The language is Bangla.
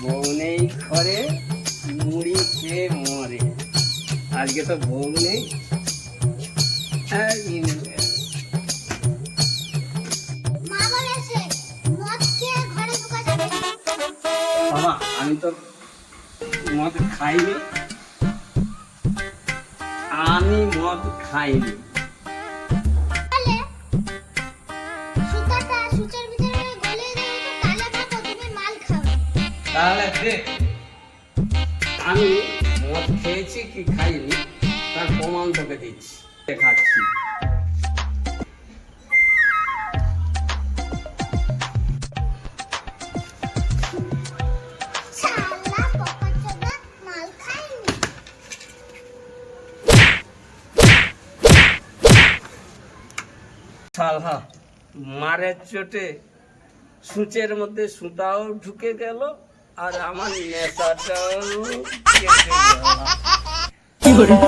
বউ নেই ঘরে, মুড়ি খেয়ে মরে। আজকে তো বউ নেই। বাবা, আমি তো মদ খাইনি, আমি মদ খাইনি। তাহলে দেখ, আমি মদ খেয়েছি কি খাইনি তার প্রমাণ তোকে দিচ্ছি, দেখাচ্ছি। শালা মারের চোটে সূচের মধ্যে সুতাও ঢুকে গেল, আর আমার নেশাটাও কেটে গেল।